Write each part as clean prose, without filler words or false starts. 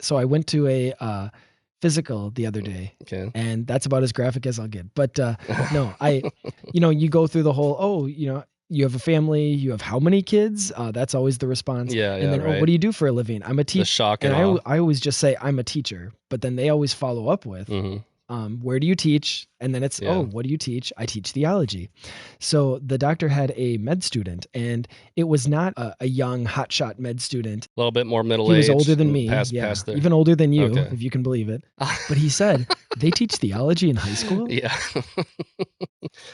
So I went to a physical the other day, Okay. and that's about as graphic as I'll get. But no, you go through the whole, you have a family, you have how many kids? That's always the response. Yeah, And yeah, then, oh, what right. do you do for a living? I'm a The teacher. shock And and awe. I always just say I'm a teacher, but then they always follow up with, Mhm. where do you teach? And then it's, oh, Yeah. what do you teach? I teach theology. So the doctor had a med student, and it was not a young hotshot med student. A little bit more He was older middle-aged, than me. past there. Even older than you, Okay. if you can believe it. But he said, they teach theology in high school? Yeah.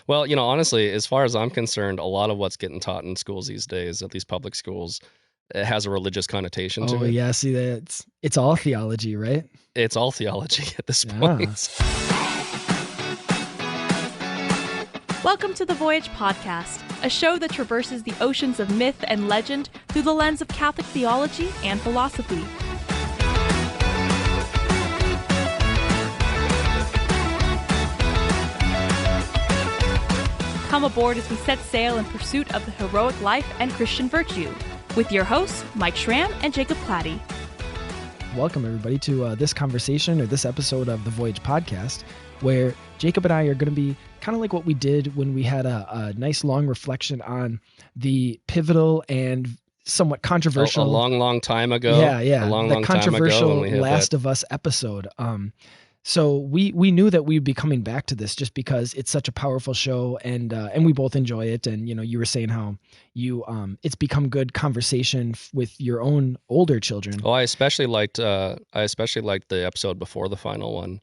Well, honestly, as far as I'm concerned, a lot of what's getting taught in schools these days, at least public schools, it has a religious connotation to Oh, it. yeah. See, it's all theology, right? It's all theology at this Yeah. point. Welcome to the Voyage podcast, a show that traverses the oceans of myth and legend through the lens of Catholic theology and philosophy. Come aboard as we set sail in pursuit of the heroic life and Christian virtue, with your hosts, Mike Schramm and Jacob Platty. Welcome, everybody, to this conversation or this episode of the Voyage podcast, where Jacob and I are going to be kind of like what we did when we had a nice long reflection on the pivotal and somewhat controversial. A long time ago. Yeah. A long The time ago controversial when we had Last that. of Us episode. So we knew that we'd be coming back to this just because it's such a powerful show, and we both enjoy it. And you were saying how you it's become good conversation with your own older children. Oh, I especially liked the episode before the final one,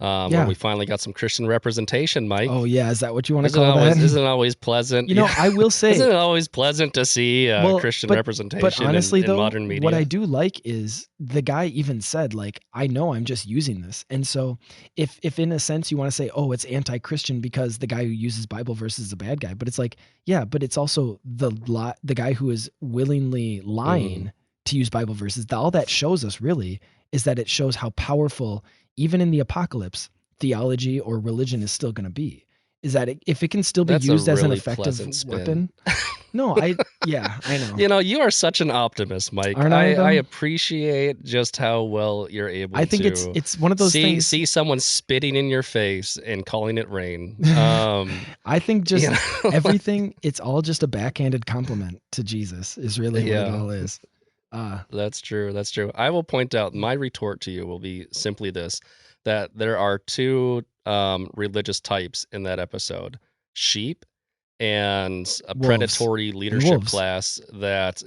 Yeah. where we finally got some Christian representation, Mike. Oh yeah, is that what you want to call that? Isn't it always pleasant? I will say, isn't it always pleasant to see Christian representation but honestly, in though, modern media? what I do like is the guy even said, like, I know I'm just using this. And so if in a sense you want to say, oh, it's anti-Christian because the guy who uses Bible verses is a bad guy, but it's like, yeah, but it's also the guy who is willingly lying to use Bible verses. All that shows us really is that it shows how powerful, even in the apocalypse, theology or religion is still going to be. Is that if it can still be used as an effective weapon? No, I know. You are such an optimist, Mike. Aren't I, though? I appreciate just how well you're able to. I think it's one of those things. See someone spitting in your face and calling it rain. I think just everything. It's all just a backhanded compliment to Jesus. Is really what it all is. That's true. That's true. I will point out, my retort to you will be simply this: that there are two religious types in that episode: sheep and a Wolves. predatory leadership class that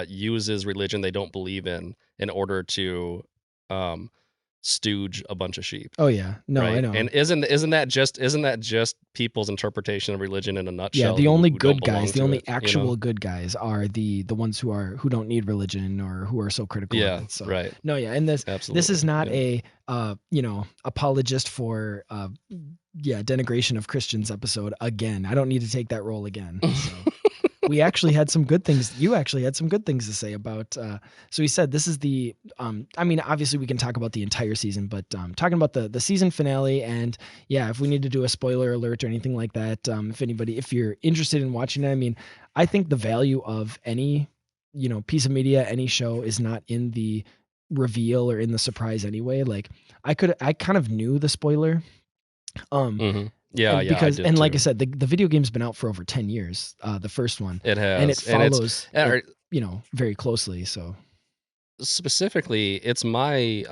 uses religion they don't believe in order to stooge a bunch of sheep. Oh yeah, no, right? I know. And isn't that just people's interpretation of religion in a nutshell? Yeah, the only good guys, the only actual good guys are the ones who don't need religion or who are so critical of it. So, right. No, yeah, and this is not a apologist for denigration of Christians episode again. I don't need to take that role again. So. We actually had some good things. You actually had some good things to say about. So he said this is the. Obviously we can talk about the entire season, but talking about the season finale, and if we need to do a spoiler alert or anything like that, if you're interested in watching it, I think the value of any piece of media, any show, is not in the reveal or in the surprise anyway. Like I kind of knew the spoiler. Because like I said, the video game's been out for over 10 years, the first one. It has. And it follows very closely. So specifically, it's my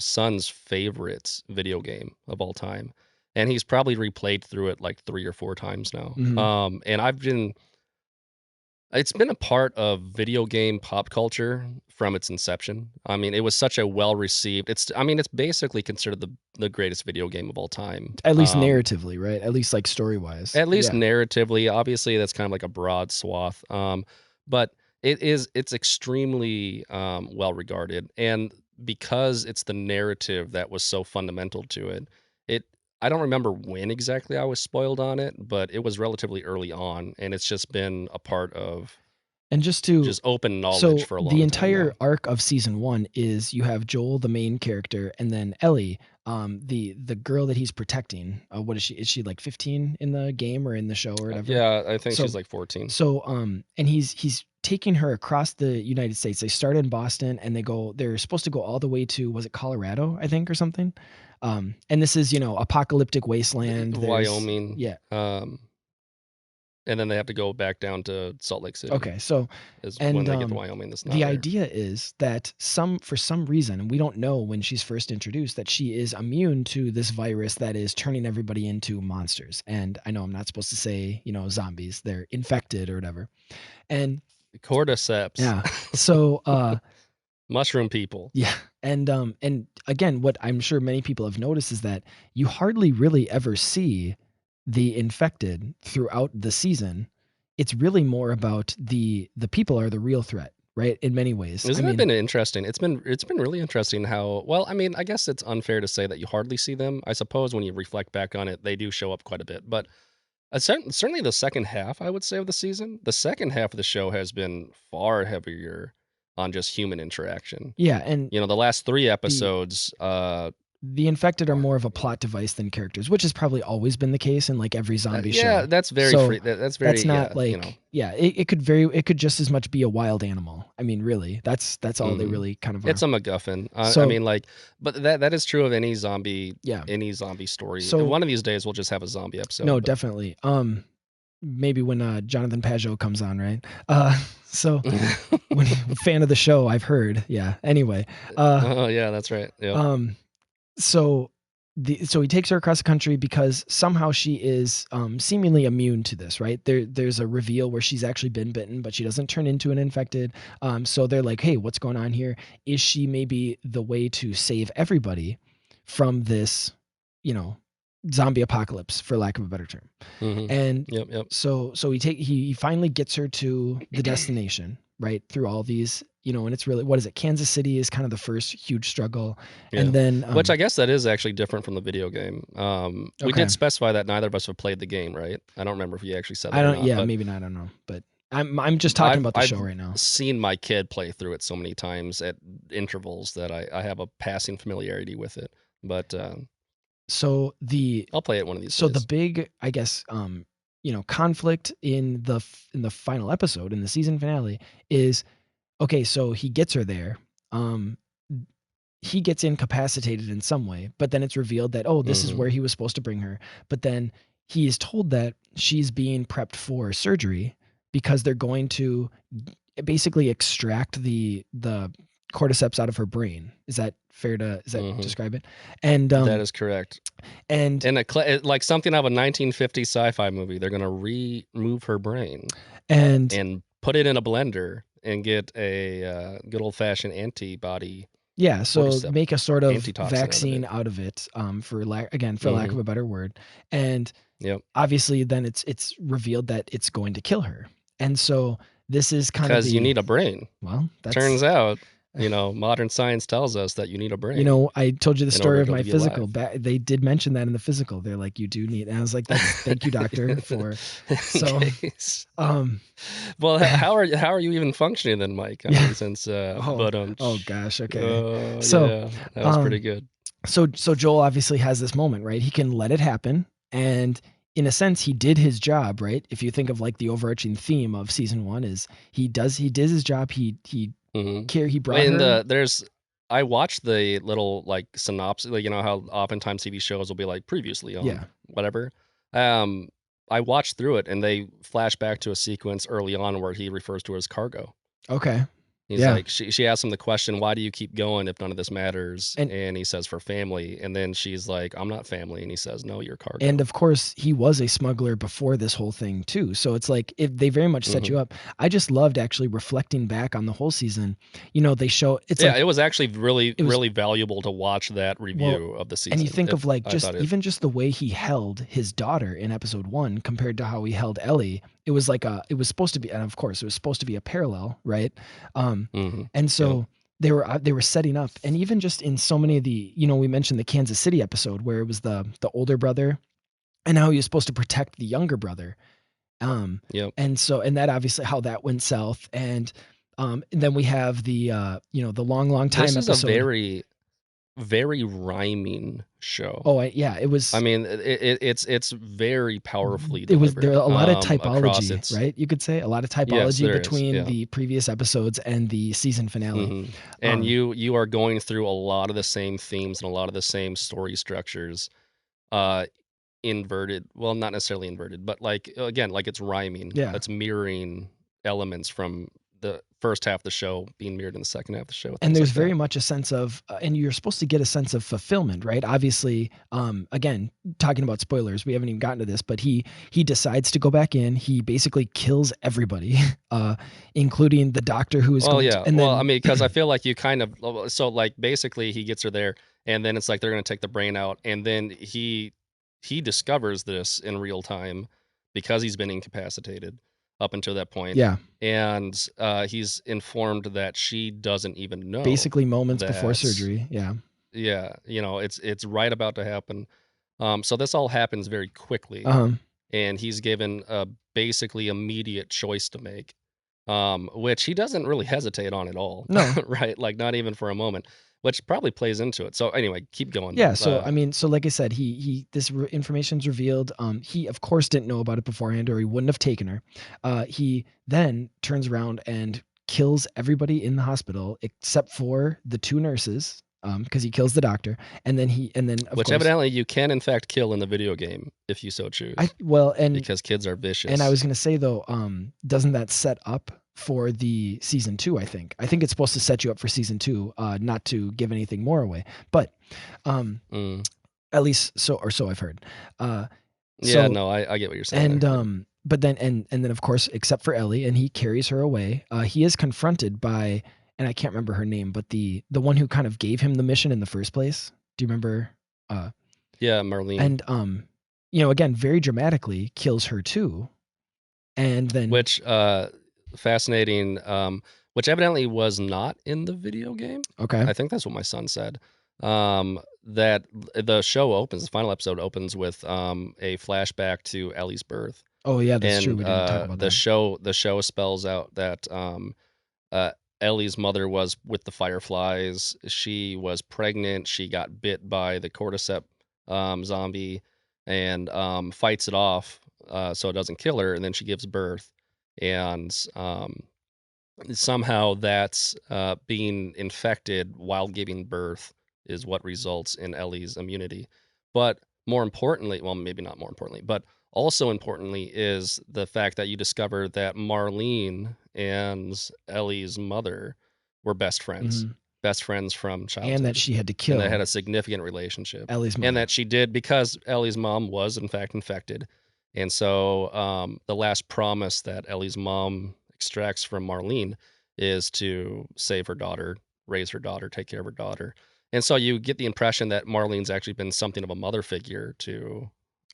son's favorite video game of all time. And he's probably replayed through it like 3 or 4 times now. And it's been a part of video game pop culture from its inception. It was such a well-received. It's basically considered the greatest video game of all time. At least narratively, right? At least like story-wise. At least narratively. Obviously, that's kind of like a broad swath. But it's extremely well-regarded. And because it's the narrative that was so fundamental to it, I don't remember when exactly I was spoiled on it, but it was relatively early on, and it's just been a part of just open knowledge for a long time. The entire arc of season 1 is you have Joel, the main character, and then Ellie, the girl that he's protecting, what is she? Is she like 15 in the game or in the show or whatever? Yeah, I think So- she's like 14. So, and he's taking her across the United States. They start in Boston and they're supposed to go all the way to, was it Colorado, I think, or something? And this is, apocalyptic wasteland. There's- Wyoming. Yeah. And then they have to go back down to Salt Lake City. Okay. So Is and, when they get to Wyoming. That's not the there. idea is that for some reason, and we don't know when she's first introduced, that she is immune to this virus that is turning everybody into monsters. And I know I'm not supposed to say, zombies, they're infected or whatever. And Cordyceps. yeah. So Mushroom people. yeah. And again, what I'm sure many people have noticed is that you hardly really ever see the infected throughout the season. It's really more about the people are the real threat, right? In many ways. Isn't that been interesting? It's been really interesting how, well, I mean, I guess it's unfair to say that you hardly see them. I suppose when you reflect back on it, they do show up quite a bit. But certainly the second half, I would say, of the season, the second half of the show has been far heavier on just human interaction. Yeah, and the last 3 episodes, the infected are more of a plot device than characters, which has probably always been the case in like every zombie show. Yeah, that's very So, free. That's very. That's not it could just as much be a wild animal. I mean, really, that's all they really kind of are. It's a MacGuffin. So- I mean, like, but that is true of any zombie. Yeah. Any zombie story. So- one of these days we'll just have a zombie episode. No, but- definitely. Maybe when Jonathan Pajot comes on, right? So when fan of the show, I've heard. Yeah. Anyway. Oh yeah, that's right. Yeah. So he takes her across the country because somehow she is seemingly immune to this, right? There's a reveal where she's actually been bitten, but she doesn't turn into an infected. So they're like, hey, what's going on here? Is she maybe the way to save everybody from this, zombie apocalypse, for lack of a better term? Mhm. And Yep. so he finally gets her to the destination, right? Through all these, and it's really, what is it? Kansas City is kind of the first huge struggle. Yeah. And then, Which I guess that is actually different from the video game. We Okay. did specify that neither of us have played the game, right? I don't remember if you actually said that. I or don't, not, yeah, but maybe not. I don't know, but I'm just talking about the I've show right now. seen my kid play through it so many times at intervals that I have a passing familiarity with it. But So I'll play it one of these so days. the big, I guess, conflict in the final episode, in the season finale, is okay. So he gets her there. He gets incapacitated in some way, but then it's revealed that, oh, this is Mhm. where he was supposed to bring her. But then he is told that she's being prepped for surgery because they're going to basically extract the cordyceps out of her brain. Is that fair to Mhm. describe it? And That is correct. and And like something out of a 1950s sci-fi movie, they're gonna remove her brain and put it in a blender and get a good old-fashioned antibody. yeah, so cordyceps make a sort of antitoxin out of vaccine it. out of it, for lack of a better word. And Yep. obviously then it's revealed that it's going to kill her. And so this is kind of Because you need a brain. well, that's Turns out, modern science tells us that you need a brain. I told you the in story order of to my be physical. alive. They did mention that in the physical. They're like, you do need, and I was like, thank you, doctor, for so Case. um Well, how are you even functioning then, Mike? I Yeah. mean, since oh gosh, okay. so So, that was pretty good. So Joel obviously has this moment, right? He can let it happen, and in a sense, he did his job, right? If you think of like the overarching theme of season 1 is he did his job. He Mhm. he brought And her. I watched the little like synopsis, like how oftentimes TV shows will be like previously on Yeah. whatever. I watched through it and they flash back to a sequence early on where he refers to her as cargo. Okay. He's Yeah. like, she asks him the question, why do you keep going if none of this matters? And- And he says, for family. And then she's like, I'm not family. And he says, no, you're cargo. And of course, he was a smuggler before this whole thing too. So it's like if they very much set you up. I just loved actually reflecting back on the whole season. They show it's yeah, like, it was actually really, was- really valuable to watch that review of the season. and you think of like I just thought it- even just the way he held his daughter in episode 1 compared to how he held Ellie. It was like it was supposed to be, and of course it was supposed to be a parallel, right? Mhm. And so they were setting up, and even just in so many of the, we mentioned the Kansas City episode where it was the older brother, and how he was supposed to protect the younger brother. Yep. And that obviously how that went south, and then we have the the long time This is episode. a very very rhyming show. Oh, yeah, it was. I mean, it's very powerfully It was there delivered a lot of across typology, its. right? You could say a lot of Yes, typology there is. between Yeah. the previous episodes and the season finale. And you are going through a lot of the same themes and a lot of the same story structures, inverted. Well, not necessarily inverted, but like again, like it's rhyming. Yeah. It's mirroring elements from the first half of the show being mirrored in the second half of the show. And there's Like very that. much a sense of, and you're supposed to get a sense of fulfillment, right? Obviously, again, talking about spoilers, we haven't even gotten to this, but he decides to go back in. He basically kills everybody, including the doctor who is Well, going yeah. to, and Well, then I mean, because I feel like you kind of so like basically he gets her there, and then it's like they're gonna take the brain out, and then he discovers this in real time because he's been incapacitated up until that point. yeah, And he's informed that she doesn't even know basically moments before that. surgery. Yeah. Yeah, it's right about to happen. So this all happens very quickly, Um, and he's given a basically immediate choice to make, which he doesn't really hesitate on at all. No. Right? Like not even for a moment, which probably plays into it. So anyway, keep going. Yeah, so I mean, so like I said, this information's revealed. He of course didn't know about it beforehand, or he wouldn't have taken her. He then turns around and kills everybody in the hospital except for the two nurses, because he kills the doctor, and then of which course, evidently you can in fact kill in the video game if you so choose. because kids are vicious. And I was gonna say though, doesn't that set up for the season 2? I think it's supposed to set you up for season 2, not to give anything more away, but at least so I've heard. Yeah, no, I get what you're saying. And but then and then of course, except for Ellie, and he carries her away. He is confronted by, and I can't remember her name, but the one who kind of gave him the mission in the first place. Do you remember? Yeah, Marlene. And again, very dramatically kills her too. And then which fascinating, which evidently was not in the video game. Okay. I think that's what my son said. That the show opens, the final episode opens with a flashback to Ellie's birth. Oh yeah, that's true. We didn't talk about the that. The show spells out that Ellie's mother was with the Fireflies. She was pregnant. She got bit by the cordyceps zombie and fights it off so it doesn't kill her. And then she gives birth. And somehow that's being infected while giving birth is what results in Ellie's immunity. But more importantly, well, maybe not more importantly, but also importantly is the fact that you discover that Marlene and Ellie's mother were best friends. Best friends from childhood. And that she had to kill. And they had a significant relationship. Ellie's mother. And that she did because Ellie's mom was in fact infected. And so the last promise that Ellie's mom extracts from Marlene is to save her daughter, raise her daughter, take care of her daughter. And so you get the impression that Marlene's actually been something of a mother figure to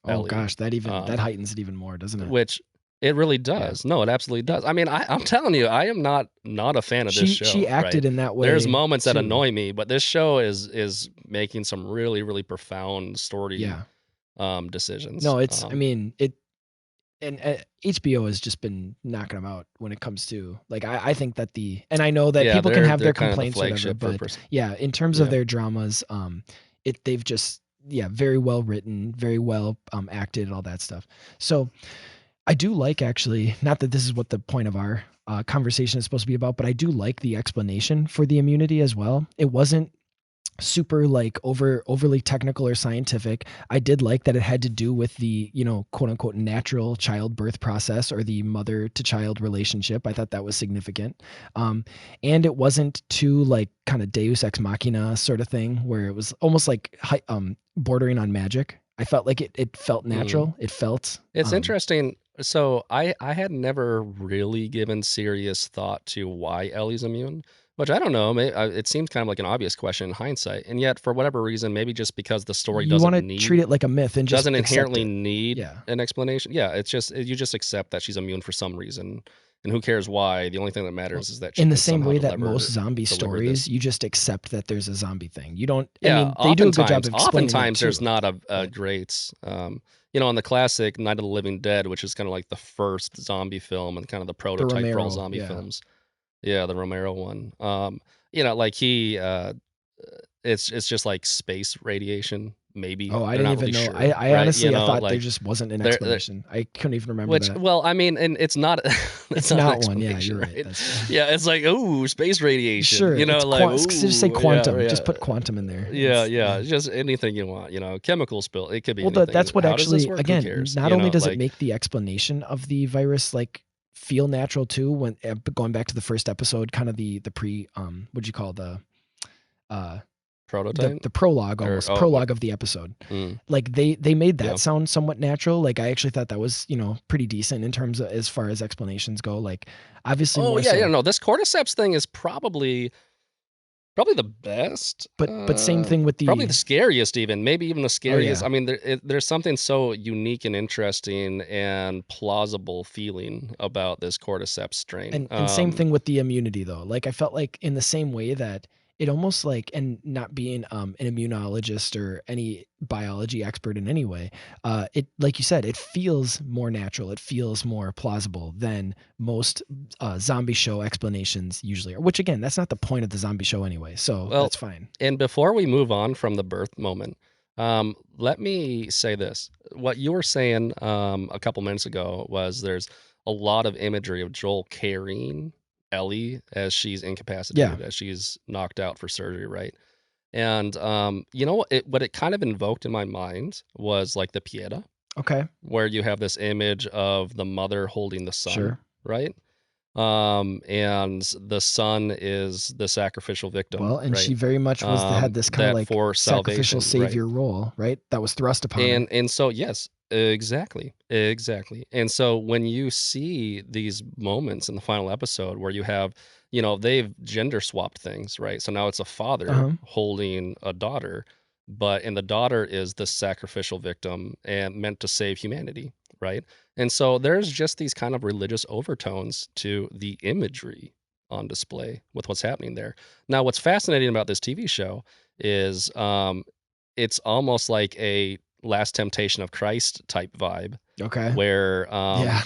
Ellie. Gosh, that heightens it even more, doesn't it? Which it really does. Yeah. No, it absolutely does. I mean, I'm telling you, I am not a fan of this show. She acted in that way. There's moments that annoy me, but this show is making some really, really profound story decisions. No, it's I mean it, and HBO has just been knocking them out when it comes to like I think that and I know that people can have their complaints or whatever, but in terms of their dramas, they've just very well written, very well acted, all that stuff. So I do like, actually, not that this is what the point of our conversation is supposed to be about, but I do like the explanation for the immunity as well. It wasn't super like overly technical or scientific. I did like that it had to do with the, quote unquote natural childbirth process or the mother to child relationship. I thought that was significant. And it wasn't too like kind of Deus Ex Machina sort of thing where it was almost like bordering on magic. I felt like it felt natural. It's interesting. So I had never really given serious thought to why Ellie's immune. Which I don't know. It seems kind of like an obvious question in hindsight, and yet for whatever reason, maybe just because the story doesn't treat it like a myth and just doesn't inherently need an explanation. Yeah, it's just you just accept that she's immune for some reason, and who cares why? The only thing that matters is that she in the same way that most zombie stories, you just accept that there's a zombie thing. You don't. Yeah, I mean, they do a good job of explaining. Oftentimes, there's not a great. On the classic Night of the Living Dead, which is kind of like the first zombie film and kind of the prototype for all zombie films. Yeah, the Romero one. Like he it's just like space radiation. Maybe Oh, I they're didn't not even really know. sure, I right? honestly, I thought there Like just wasn't an they're explanation. I couldn't even remember which, that. well, I mean, and it's not It's it's not an not one. Yeah, explanation, you're right. right? That's Yeah, it's like, oh, space radiation. sure. It's Like, just say ooh, quantum. yeah, Just put quantum in there. yeah, just anything you want. Chemical spill. It could be Well, anything. that's what How does this actually, work? Who again, cares? not only does it Like, make the explanation of the virus like feel natural too, when going back to the first episode, kind of the pre what'd you call uh prototype the prologue, or almost prologue of the episode. Like they made that sound somewhat natural. Like I actually thought that was, pretty decent in terms of as far as explanations go. Like obviously oh more yeah, so, no, this cordyceps thing is probably the best. but same thing with Probably the the scariest, even maybe even the scariest. yeah. I mean, there's something so unique and interesting and plausible feeling about this cordyceps strain. And same thing with the immunity though. Like I felt like in the same way that it almost like, and not being an immunologist or any biology expert in any way, it, like you said, it feels more natural. It feels more plausible than most zombie show explanations usually are. Which again, that's not the point of the zombie show anyway. So Well, that's fine. And before we move on from the birth moment, let me say this. What you were saying a couple minutes ago was there's a lot of imagery of Joel carrying Ellie as she's incapacitated, as she's knocked out for surgery, right? And what it kind of invoked in my mind was like the Pieta, Okay. where you have this image of the mother holding the son, Sure. right? And the son is the sacrificial victim, Well, and right? she very much had this kind of That like for sacrificial salvation, right? savior role, right? That was thrust upon her. And so yes, exactly. And so when you see these moments in the final episode where you have, they've gender swapped things, right? So now it's a father holding a daughter, and the daughter is the sacrificial victim and meant to save humanity, right? And so there's just these kind of religious overtones to the imagery on display with what's happening there. Now, what's fascinating about this TV show is it's almost like a Last Temptation of Christ type vibe. Okay. Where, yeah.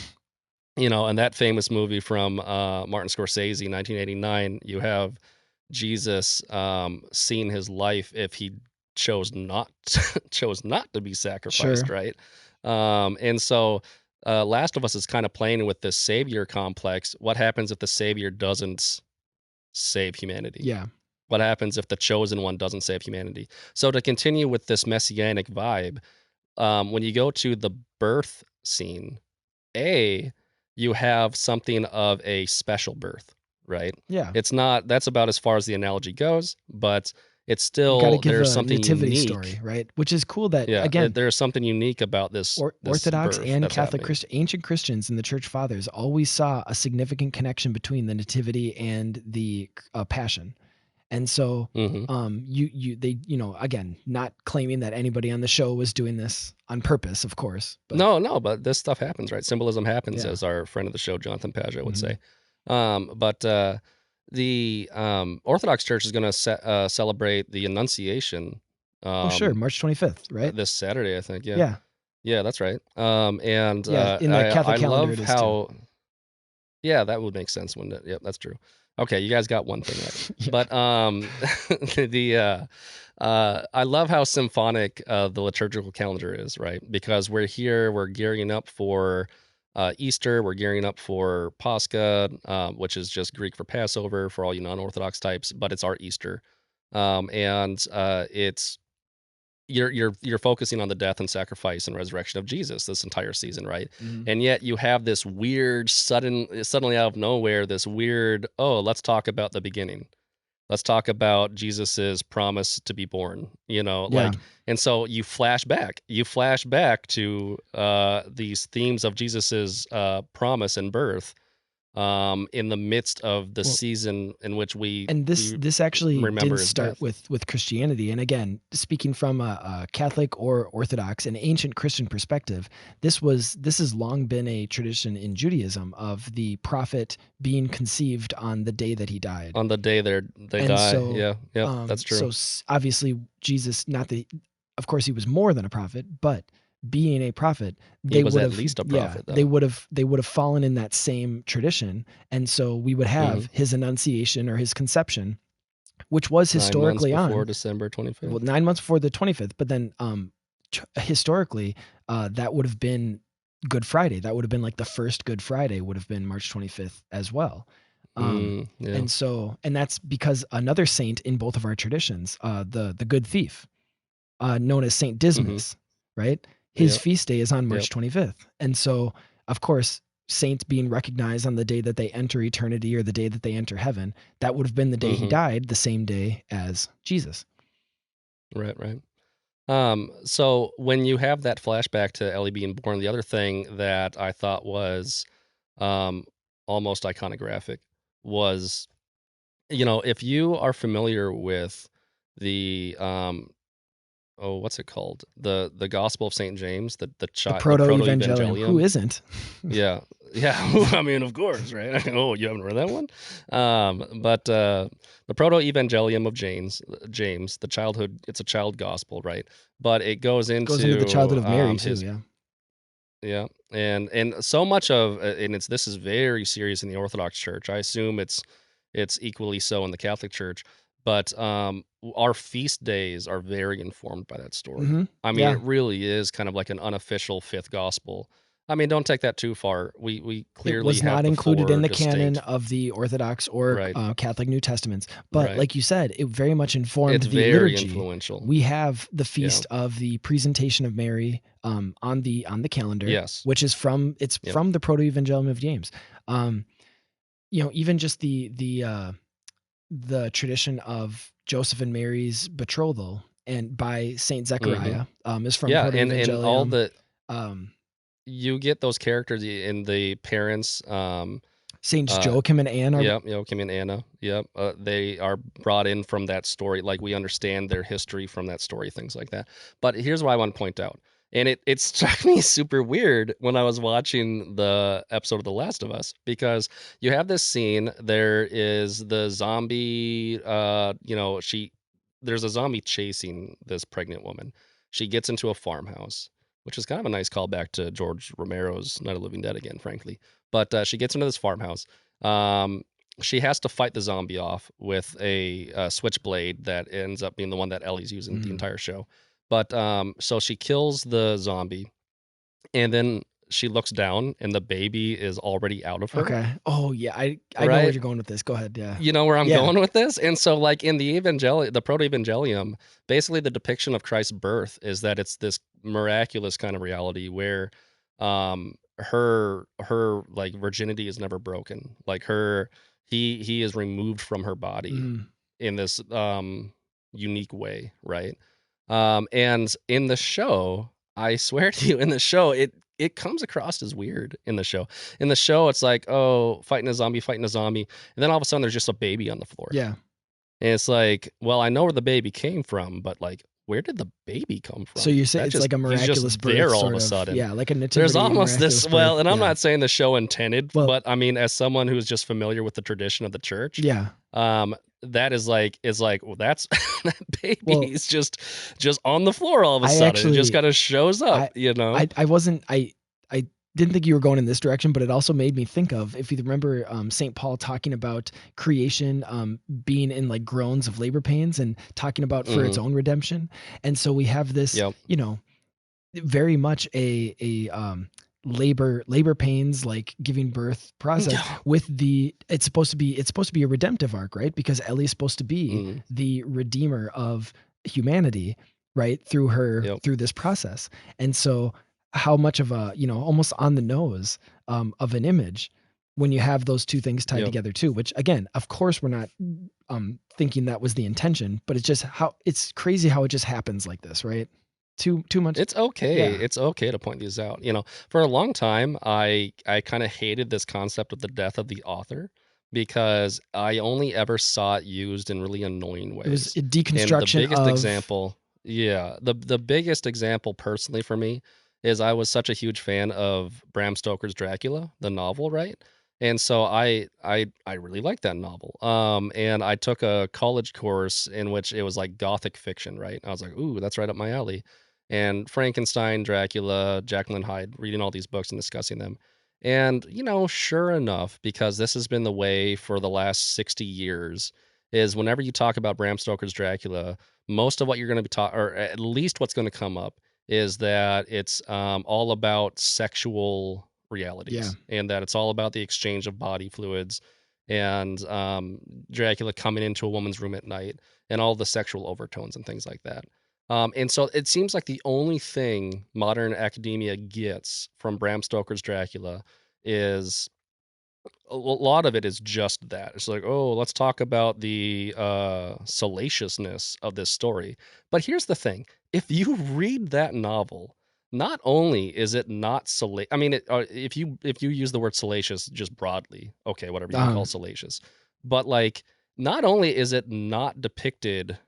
In that famous movie from Martin Scorsese, 1989, you have Jesus seeing his life if he chose not to be sacrificed, Sure. right? And so Last of Us is kind of playing with this savior complex. What happens if the savior doesn't save humanity? Yeah. What happens if the chosen one doesn't save humanity? So to continue with this messianic vibe, when you go to the birth scene, you have something of a special birth, right? Yeah. That's about as far as the analogy goes, but it's still, you got to give there's a something nativity unique story, right? Which is cool that, Yeah, again, there's something unique about this, Orthodox birth and that's Catholic happening. ancient Christians and the church fathers always saw a significant connection between the nativity and the passion. And so, they, again, not claiming that anybody on the show was doing this on purpose, of course. But No, but this stuff happens, right? Symbolism happens, Yeah. as our friend of the show, Jonathan Paget, would say. But the Orthodox Church is going to celebrate the Annunciation. oh, sure, March 25th, right? This Saturday, I think. Yeah. Yeah. Yeah, that's right. And Yeah, in the Catholic I calendar love it is how. Yeah, that would make sense, wouldn't it? Yep, that's true. Okay, you guys got one thing right. Yeah. But I love how symphonic the liturgical calendar is, right? Because we're gearing up for Easter, we're gearing up for Pascha, which is just Greek for Passover for all you non-Orthodox types, but it's our Easter. And it's you're focusing on the death and sacrifice and resurrection of Jesus this entire season, right? And yet you have this weird suddenly out of nowhere, this weird, let's talk about the beginning. Let's talk about Jesus's promise to be born, like, and so you flash back to these themes of Jesus's promise and birth in the midst of the season in which this actually remember didn't start with Christianity. And again, speaking from a Catholic or Orthodox and ancient Christian perspective, this has long been a tradition in Judaism of the prophet being conceived on the day that he died. On the day they die. So, yeah, that's true. So obviously Jesus, of course he was more than a prophet, but being a prophet, he was at least a prophet. They would have fallen in that same tradition, and so we would have his annunciation or his conception which was 9 months historically before on. December 25th. Well, 9 months before the 25th, but then historically, that would have been Good Friday. That would have been like the first Good Friday would have been March 25th as well. Yeah. And that's because another saint in both of our traditions, the good thief, known as Saint Dismas, right? His Yep. feast day is on March Yep. 25th. And so, of course, saints being recognized on the day that they enter eternity or the day that they enter heaven, that would have been the day he died, the same day as Jesus. Right. So when you have that flashback to Ellie being born, the other thing that I thought was almost iconographic was, if you are familiar with the what's it called? The Gospel of St. James, the The the proto-evangelium. Who proto-evangelium. isn't? Yeah. I mean, of course, right? Oh, you haven't read that one? But the proto-evangelium of James, it's a child gospel, right? But it goes Goes into the childhood into of Mary too, his yeah. yeah, and so much of and this is very serious in the Orthodox Church. I assume it's equally so in the Catholic Church. But our feast days are very informed by that story. I mean, Yeah. it really is kind of like an unofficial fifth gospel. I mean, don't take that too far. We clearly It was have not the included in four the canon distinct. of the Orthodox or Right. Catholic New Testaments. But Right. like you said, it very much informed It's the very liturgy. influential. We have the Yeah. feast of the presentation of Mary on the calendar, Yes. which is from Yep. from the proto-evangelium of James. Even just the tradition of Joseph and Mary's betrothal and by Saint Zechariah is from proto-evangelium. And all the um, you get those characters in the parents. Saints Joachim and Anne are Yep, Joachim and Anna. Yep, they are brought in from that story. Like we understand their history from that story, things like that. But here's what I want to point out, and it struck me super weird when I was watching the episode of The Last of Us, because you have this scene. There is the zombie. There's a zombie chasing this pregnant woman. She gets into a farmhouse, which is kind of a nice callback to George Romero's Night of the Living Dead again, frankly. But she gets into this farmhouse. She has to fight the zombie off with a switchblade that ends up being the one that Ellie's using the entire show. But so she kills the zombie, and then she looks down, and the baby is already out of her. Okay. Oh yeah, I know where you're going with this. Go ahead. Yeah. You know where I'm going with this? And so, like in the proto-evangelium, basically the depiction of Christ's birth is that it's this miraculous kind of reality where her like virginity is never broken. Like he is removed from her body in this unique way, right? And in the show, I swear to you, in the show, it comes across as weird in the show. In the show, it's like, oh, fighting a zombie. And then all of a sudden there's just a baby on the floor. Yeah. And it's like, well, I know where the baby came from, but like, where did the baby come from? So you say it's like a miraculous birth, there all sort of a sudden. Yeah, like a nativity. There's almost this, well, and I'm yeah. not saying the show intended, but I mean, as someone who's just familiar with the tradition of the church, yeah, that is like, well, that's that baby is just on the floor all of a sudden. It just kind of shows up, I didn't think you were going in this direction, but it also made me think of, if you remember, St. Paul talking about creation being in like groans of labor pains and talking about for its own redemption. And so we have this, very much a labor pains, like giving birth process with it's supposed to be a redemptive arc, right? Because Ellie's supposed to be the redeemer of humanity, right? Through her, through this process. And so how much of a, almost on the nose of an image when you have those two things tied together too, which again, of course we're not thinking that was the intention, but it's just it's crazy how it just happens like this, right? Too much. It's okay. It's okay to point these out. For a long time, I kind of hated this concept of the death of the author because I only ever saw it used in really annoying ways. It was a deconstruction. And the biggest example, the biggest example personally for me is I was such a huge fan of Bram Stoker's Dracula, the novel, right? And so I really liked that novel. And I took a college course in which it was like Gothic fiction, right? I was like, ooh, that's right up my alley. And Frankenstein, Dracula, Jekyll and Hyde, reading all these books and discussing them. And, sure enough, because this has been the way for the last 60 years, is whenever you talk about Bram Stoker's Dracula, most of what you're going to be talking, or at least what's going to come up, is that it's all about sexual realities, and that it's all about the exchange of body fluids, and Dracula coming into a woman's room at night, and all the sexual overtones and things like that. And so it seems like the only thing modern academia gets from Bram Stoker's Dracula is a lot of it is just that. It's like, oh, let's talk about the salaciousness of this story. But here's the thing: if you read that novel, not only is it not salacious. I mean, if you use the word salacious just broadly, okay, whatever you can call salacious, but like, not only is it not depicted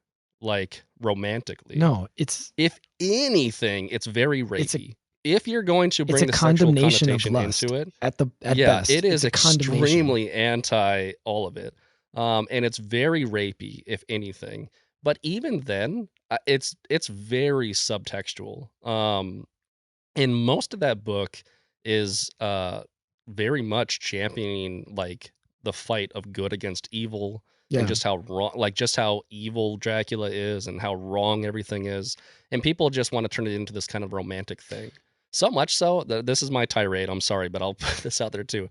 like romantically. No, it's, if anything, it's very rapey. If you're going to it's bring a the sexual condemnation of connotation lust into it, at yeah, best. it is It's a condemnation. extremely anti all of it. And it's very rapey, if anything. But even then, it's very subtextual. And most of that book is very much championing like the fight of good against evil, and just how wrong, like just how evil Dracula is and how wrong everything is. And people just want to turn it into this kind of romantic thing. So much so that this is my tirade. I'm sorry, but I'll put this out there too.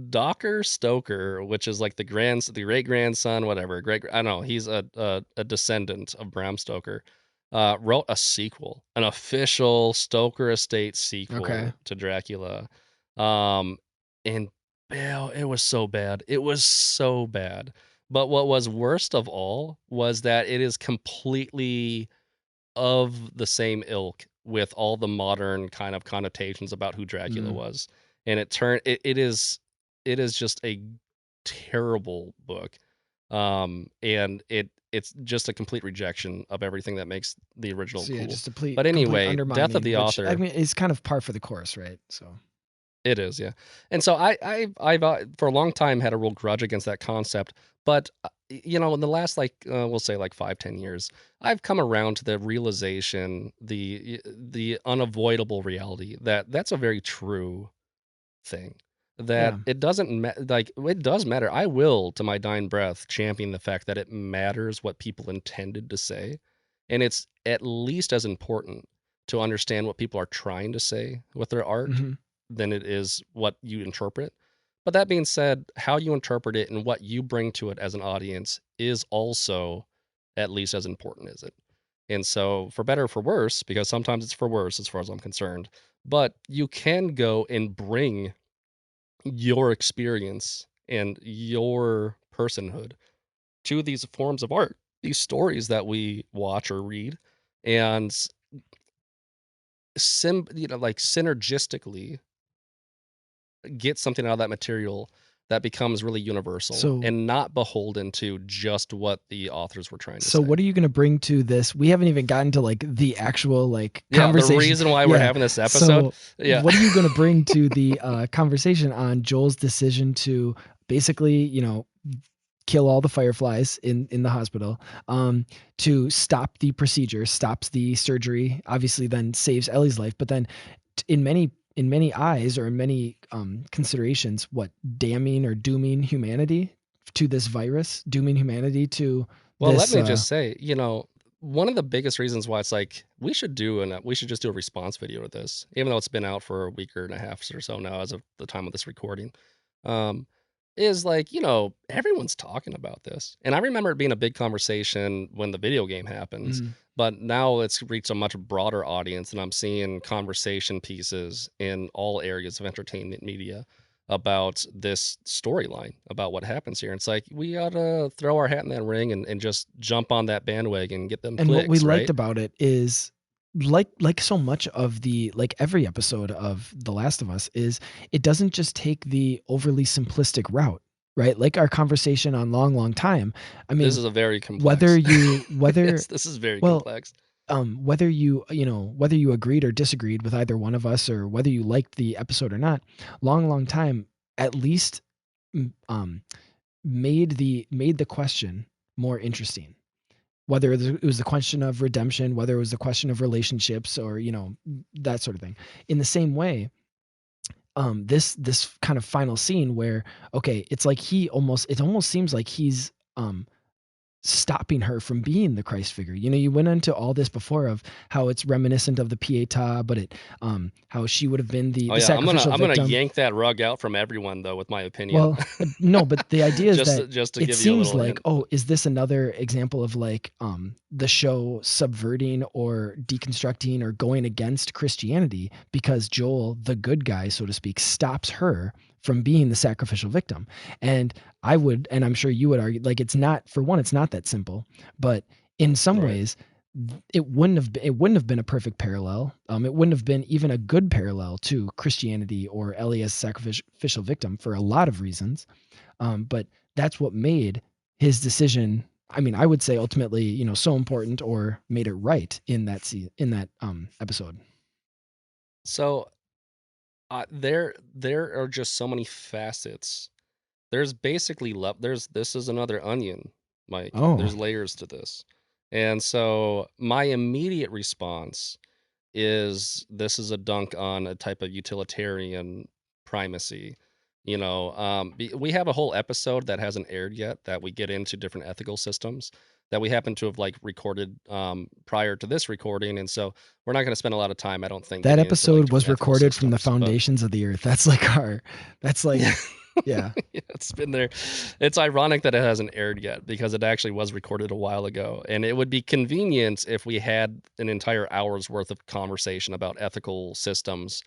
Dr. Stoker, which is like the great grandson, whatever, I don't know, he's a descendant of Bram Stoker, wrote a sequel, an official Stoker Estate sequel to Dracula. And it was so bad. It was so bad. But what was worst of all was that it is completely of the same ilk with all the modern kind of connotations about who Dracula was. And it is just a terrible book. And it's just a complete rejection of everything that makes the original cool. Just but anyway, Death of the Author. I mean, it's kind of par for the course, right? So it is, yeah. And so I've for a long time had a real grudge against that concept, but in the last we'll say 5-10 years, I've come around to the realization, the unavoidable reality that that's a very true thing. That it doesn't it does matter. I will, to my dying breath, champion the fact that it matters what people intended to say, and it's at least as important to understand what people are trying to say with their art than it is what you interpret. But that being said, how you interpret it and what you bring to it as an audience is also at least as important as it. And so, for better or for worse, because sometimes it's for worse as far as I'm concerned, but you can go and bring your experience and your personhood to these forms of art, these stories that we watch or read, and synergistically get something out of that material that becomes really universal and not beholden to just what the authors were trying to say. So what are you going to bring to this? We haven't even gotten to the actual conversation. The reason why we're having this episode. So what are you going to bring to the conversation on Joel's decision to basically, kill all the fireflies in the hospital, to stop the procedure, stops the surgery, obviously then saves Ellie's life, but then in many eyes, or in many considerations, damning or dooming humanity to this virus, dooming humanity to let me just say, one of the biggest reasons why it's we should just do a response video to this, even though it's been out for a week and a half or so now as of the time of this recording, is everyone's talking about this. And I remember it being a big conversation when the video game happens, but now it's reached a much broader audience, and I'm seeing conversation pieces in all areas of entertainment media about this storyline, about what happens here. It's we ought to throw our hat in that ring and just jump on that bandwagon and get them clicks, what we liked about it is, like so much of every episode of The Last of Us, is it doesn't just take the overly simplistic route, right? Like our conversation on Long Time. I mean, this is a very complex. This is very complex. Whether you agreed or disagreed with either one of us, or whether you liked the episode or not, Long Time at least made the question more interesting. Whether it was the question of redemption, whether it was the question of relationships, or that sort of thing. In the same way, this kind of final scene where, okay, it's it almost seems like he's stopping her from being the Christ figure. You went into all this before of how it's reminiscent of the Pietà, but how she would have been the sacrificial I'm gonna victim. yank that rug out from everyone though with my opinion. Well, no, but the idea is that just to it give you a seems little like, hint. oh, is this another example of like the show subverting or deconstructing or going against Christianity because Joel, the good guy, so to speak, stops her from being the sacrificial victim. And I would, and I'm sure you would argue, like, it's not that simple, but in some Right. ways it wouldn't have been a perfect parallel. It wouldn't have been even a good parallel to Christianity or Elias sacrificial victim for a lot of reasons. But that's what made his decision, I mean, I would say ultimately, so important, or made it right in that episode. So there are just so many facets. There's basically this is another onion, Mike. Oh, There's layers to this. And so my immediate response is this is a dunk on a type of utilitarian primacy. We have a whole episode that hasn't aired yet that we get into different ethical systems that we happen to have like recorded prior to this recording, and so we're not going to spend a lot of time, I don't think, that getting into like episode was different ethical recorded from the systems. But foundations of the earth. That's like, yeah. yeah, it's been there. It's ironic that it hasn't aired yet because it actually was recorded a while ago, and it would be convenient if we had an entire hour's worth of conversation about ethical systems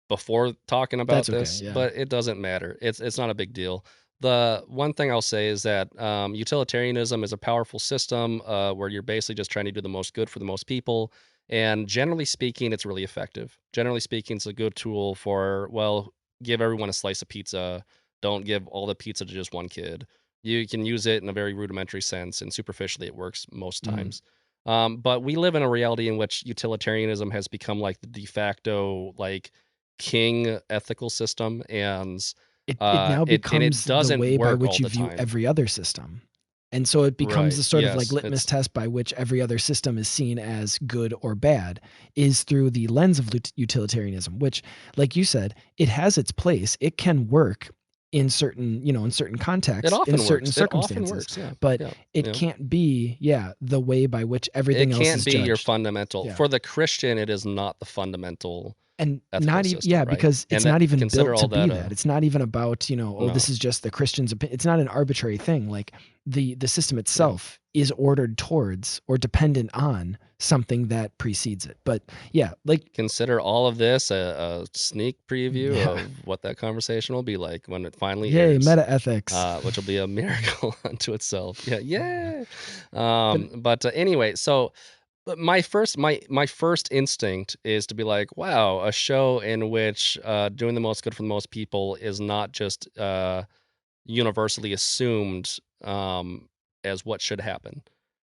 before talking about That's okay, this, yeah. but it doesn't matter. It's not a big deal. The one thing I'll say is that utilitarianism is a powerful system where you're basically just trying to do the most good for the most people. And generally speaking, it's really effective. Generally speaking, it's a good tool for, well, give everyone a slice of pizza. Don't give all the pizza to just one kid. You can use it in a very rudimentary sense, and superficially, it works most times. But we live in a reality in which utilitarianism has become like the de facto, like, king ethical system, and It now becomes it the doesn't way by work all which you the view time. every other system. And so it becomes Right. the sort of like Yes. litmus test by which every other system is seen as good or bad, is through the lens of utilitarianism, which, like you said, it has its place. It can work in certain It contexts, in often certain works. It often circumstances, works. Yeah. but Yeah. it Yeah. can't be, the way by which It everything else can't is be your judged. fundamental. Yeah. For the Christian, it is not the fundamental And ethical not even, system, right? because it's And that not even consider built to all be that that. It's not even about, oh, this no. is just the Christian's opinion. It's not an arbitrary thing. Like the system Yeah. itself is ordered towards or dependent on something that precedes it. But yeah, like Consider all of this a sneak preview yeah, of what that conversation will be like when it finally yay, airs, meta ethics. which will be a miracle unto itself. Yeah, yay! But But anyway, so but my first instinct is to be like, wow, a show in which doing the most good for the most people is not just universally assumed as what should happen.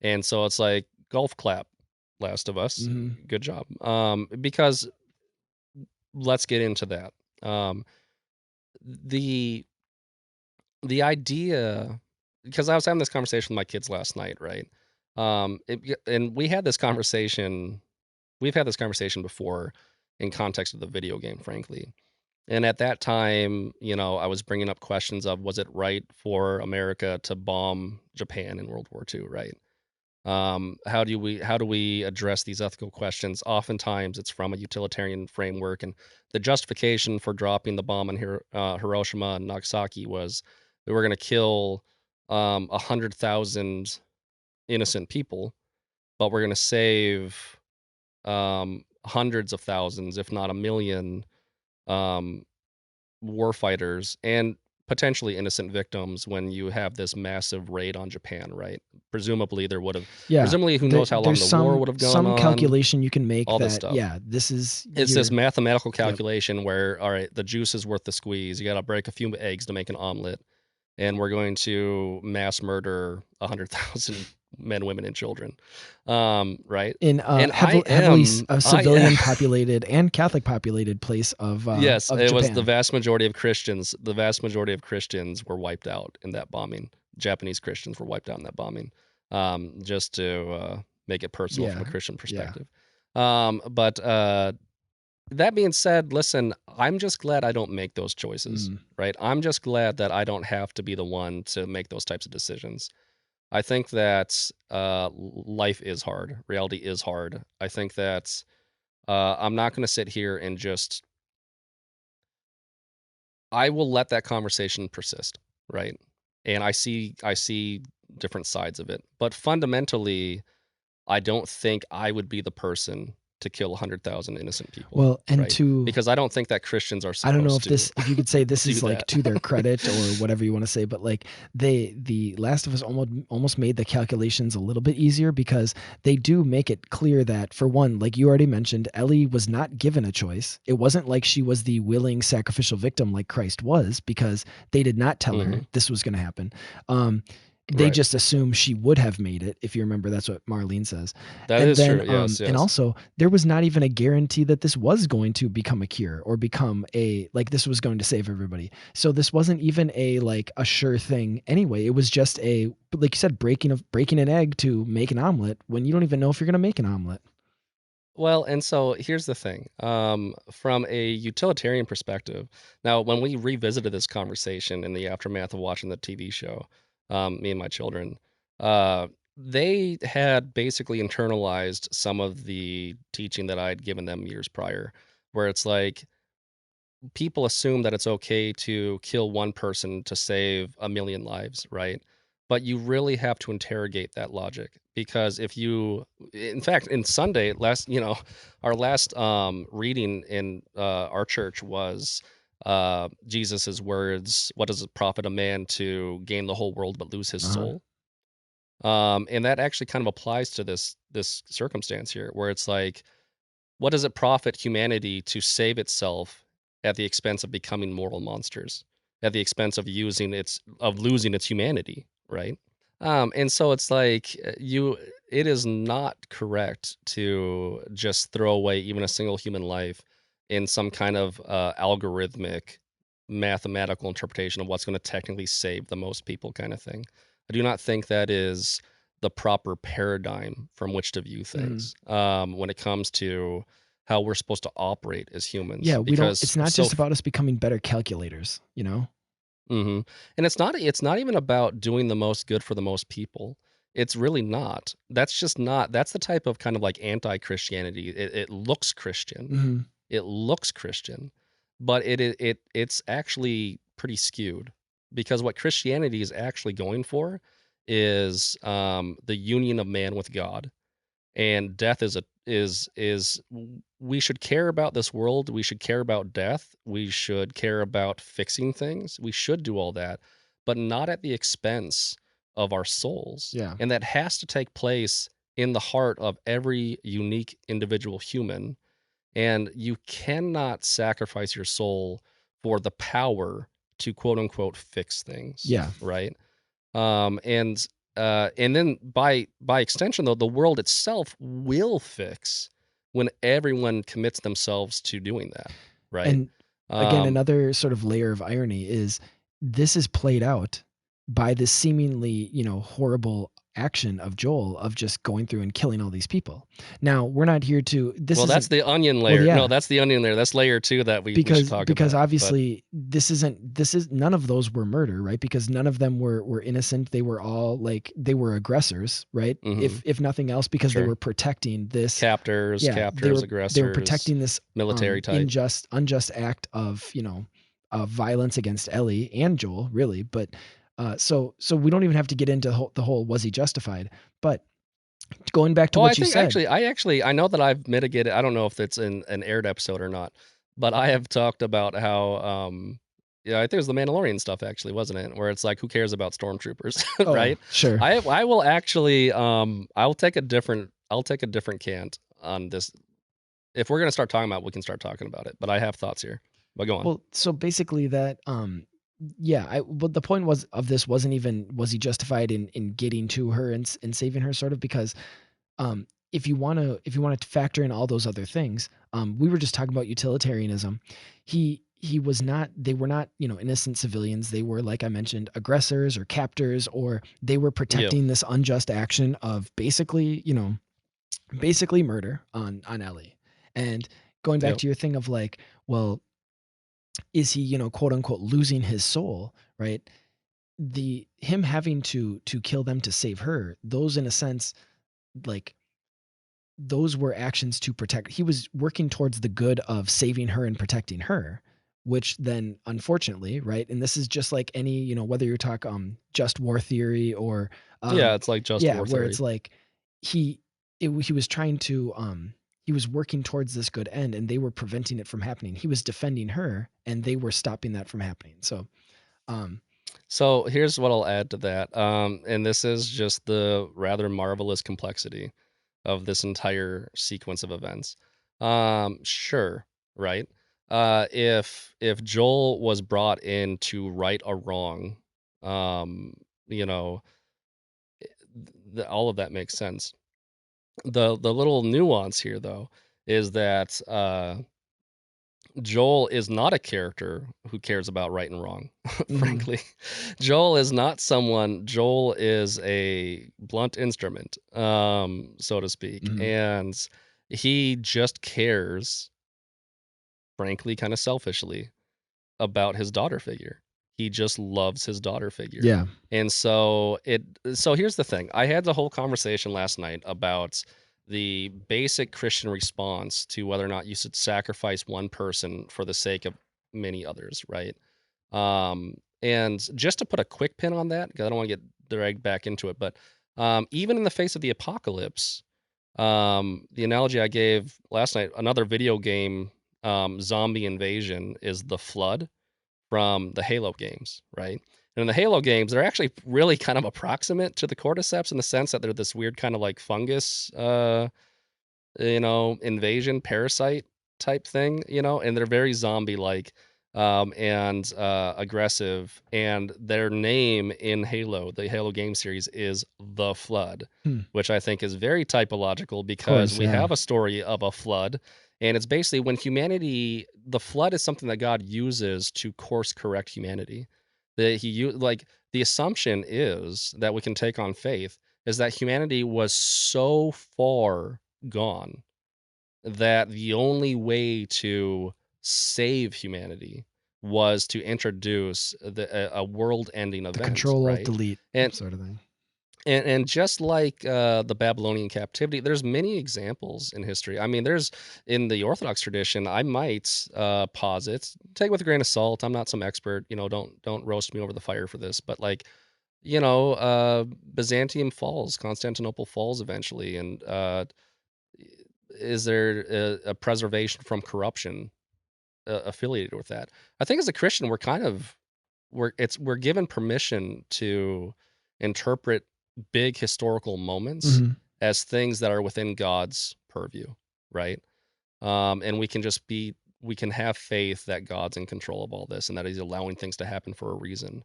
And so it's like golf clap, Last of Us, good job. Because let's get into that. The the idea, because I was having this conversation with my kids last night, right? And we had this conversation. We've had this conversation before in context of the video game, frankly. And at that time, I was bringing up questions of, was it right for America to bomb Japan in World War II, right? How do we address these ethical questions? Oftentimes, it's from a utilitarian framework, and the justification for dropping the bomb on Hiroshima and Nagasaki was we were going to kill 100,000 innocent people, but we're going to save hundreds of thousands, if not a million, um, war fighters and potentially innocent victims when you have this massive raid on Japan, right? Presumably there would have, presumably who knows how long there's the war would have gone some on, calculation you can make all this that, stuff. this is It's this mathematical calculation where, all right, the juice is worth the squeeze. You got to break a few eggs to make an omelet, and we're going to mass murder 100,000 men, women, and children, right? in And heavily civilian populated and Catholic populated place of yes, of it Japan. was the vast majority of Christians. The vast majority of Christians were wiped out in that bombing. Japanese Christians were wiped out in that bombing. Just to make it personal from a Christian perspective. But that being said, listen, I'm just glad I don't make those choices, right? I'm just glad that I don't have to be the one to make those types of decisions. I think that life is hard. Reality is hard. I think that I'm not going to sit here and just. I will let that conversation persist, right? And I see different sides of it, but fundamentally, I don't think I would be the person to kill 100,000 innocent people, Well, and right? to Because I don't think that Christians are I don't know supposed if to if you could say this do is like that. to their credit or whatever you want to say, but like the Last of Us almost made the calculations a little bit easier because they do make it clear that, for one, like you already mentioned, Ellie was not given a choice. It wasn't like she was the willing sacrificial victim like Christ was, because they did not tell her Mhm. this was going to happen. Um, they Right. just assumed she would have made it. If you remember, that's what Marlene says. That And is then true. Yes, and yes. also there was not even a guarantee that this was going to become a cure or become a, like, this was going to save everybody. So this wasn't even a, like, a sure thing anyway. It was just a, like you said, breaking an egg to make an omelet when you don't even know if you're going to make an omelet. Well, and so here's the thing. From a utilitarian perspective, now when we revisited this conversation in the aftermath of watching the TV show, me and my children, they had basically internalized some of the teaching that I'd given them years prior, where it's like people assume that it's okay to kill one person to save a million lives, right? But you really have to interrogate that logic, because if you, in fact, in Sunday last, our last reading in our church was Jesus's words, "What does it profit a man to gain the whole world but lose his Uh-huh. soul?" And that actually kind of applies to this circumstance here, where it's like, what does it profit humanity to save itself at the expense of becoming moral monsters, at the expense of losing its humanity, right? And so it's like it is not correct to just throw away even a single human life in some kind of algorithmic mathematical interpretation of what's going to technically save the most people kind of thing. I do not think that is the proper paradigm from which to view Mhm. things when it comes to how we're supposed to operate as humans, Yeah, we don't, because it's not just about us becoming better calculators, you know? and it's not even about doing the most good for the most people. It's really not. That's just not. That's the type of kind of like anti-Christianity. It looks Christian. Mhm. It looks Christian, but it's actually pretty skewed, because what Christianity is actually going for is the union of man with God. And death we should care about this world, we should care about death, we should care about fixing things, we should do all that, but not at the expense of our souls. Yeah. And that has to take place in the heart of every unique individual human, and you cannot sacrifice your soul for the power to quote unquote fix things, Yeah. right? And then by extension, though, the world itself will fix when everyone commits themselves to doing that, right? And again, Um, another sort of layer of irony is this is played out by this seemingly, horrible action of Joel of just going through and killing all these people. Now, we're not here to, this well, that's isn't, the onion well, layer. No, yeah, that's the onion layer. That's layer two that we should talk because about. But obviously this is none of those were murder, right? Because none of them were innocent. They were all, like, they were aggressors, right? mhm, If nothing else, because they sure, were protecting this, captors, yeah, captors, they were aggressors, protecting this military type. unjust act of, of violence against Ellie and Joel, really. But so we don't even have to get into the whole was he justified, but going back to Oh, I what you think said. I know that I've mitigated. I don't know if it's in an aired episode or not, but I have talked about how, yeah, I think it was the Mandalorian stuff actually, wasn't it? Where it's like, who cares about stormtroopers, Oh, right? sure. I will actually, I'll take a different cant on this. If we're gonna start talking about, it, we can start talking about it. But I have thoughts here. But go on. Well, so basically that, yeah, but the point was of this wasn't even was he justified in getting to her and saving her, sort of, because if you want to factor in all those other things, we were just talking about utilitarianism. He was not, they were not, innocent civilians. They were, like I mentioned, aggressors or captors, or they were Yeah. protecting this unjust action of basically, basically murder on Ellie. And going back Yep. to your thing of like, well, is he, quote unquote, losing his soul, right? him having to kill them to save her, those in a sense, like, those were actions to protect. He was working towards the good of saving her and protecting her, which then unfortunately, right? And this is just like any, whether you're talking just war theory or Yeah, it's like just war where theory. it's like he was trying to he was working towards this good end and they were preventing it from happening. He was defending her and they were stopping that from happening. So here's what I'll add to that. And this is just the rather marvelous complexity of this entire sequence of events. Sure, right? If Joel was brought in to right a wrong, um, you know, all of that makes sense. The little nuance here, though, is that Joel is not a character who cares about right and wrong, frankly. Joel is not someone, Joel is a blunt instrument, so to speak. And he just cares, frankly, kind of selfishly, about his daughter figure. He just loves his daughter figure. Yeah. And so here's the thing. I had the whole conversation last night about the basic Christian response to whether or not you should sacrifice one person for the sake of many others, right? And just to put a quick pin on that, because I don't want to get dragged back into it, but even in the face of the apocalypse, the analogy I gave last night, another video game zombie invasion is the flood from the Halo games, right? And in the Halo games, they're actually really kind of approximate to the cordyceps in the sense that they're this weird kind of like fungus, invasion parasite type thing, and they're very zombie-like and aggressive. And their name in Halo, the Halo game series, is the Flood, which I think is very typological because we have a story of a flood. And it's basically when humanity, the flood is something that God uses to course correct humanity. The assumption is that we can take on faith is that humanity was so far gone that the only way to save humanity was to introduce a world-ending event, the control right? delete And sort of thing. and just like the Babylonian captivity, there's many examples in history. I mean, there's in the Orthodox tradition. I might posit, take it with a grain of salt. I'm not some expert, don't roast me over the fire for this. But like, Byzantium falls, Constantinople falls eventually, and is there a preservation from corruption affiliated with that? I think as a Christian, we're given permission to interpret big historical moments as things that are within God's purview, right? And we can have faith that God's in control of all this and that He's allowing things to happen for a reason.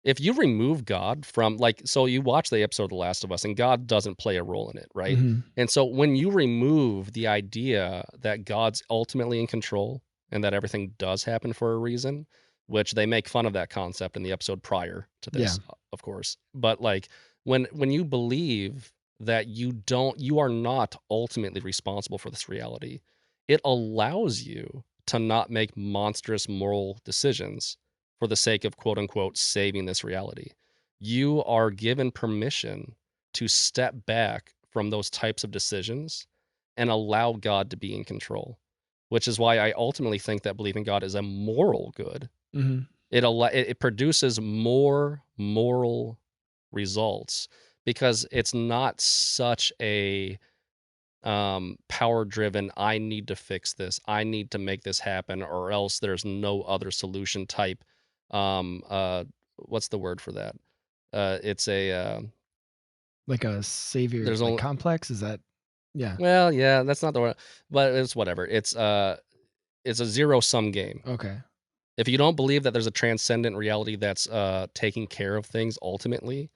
If you remove God from, so you watch the episode of The Last of Us and God doesn't play a role in it, right? And so when you remove the idea that God's ultimately in control and that everything does happen for a reason, which they make fun of that concept in the episode prior to this, of course. But like when you believe that you are not ultimately responsible for this reality, it allows you to not make monstrous moral decisions for the sake of quote unquote saving this reality. You are given permission to step back from those types of decisions and allow God to be in control, which is why I ultimately think that believing God is a moral good. It produces more moral results because it's not such a power driven, I need to fix this, I need to make this happen or else there's no other solution type. What's the word for that? It's a like a savior, there's like only complex. Is that? Yeah. well, yeah, that's not the word, but it's whatever. It's a zero sum game. Okay. If you don't believe that there's a transcendent reality that's taking care of things ultimately,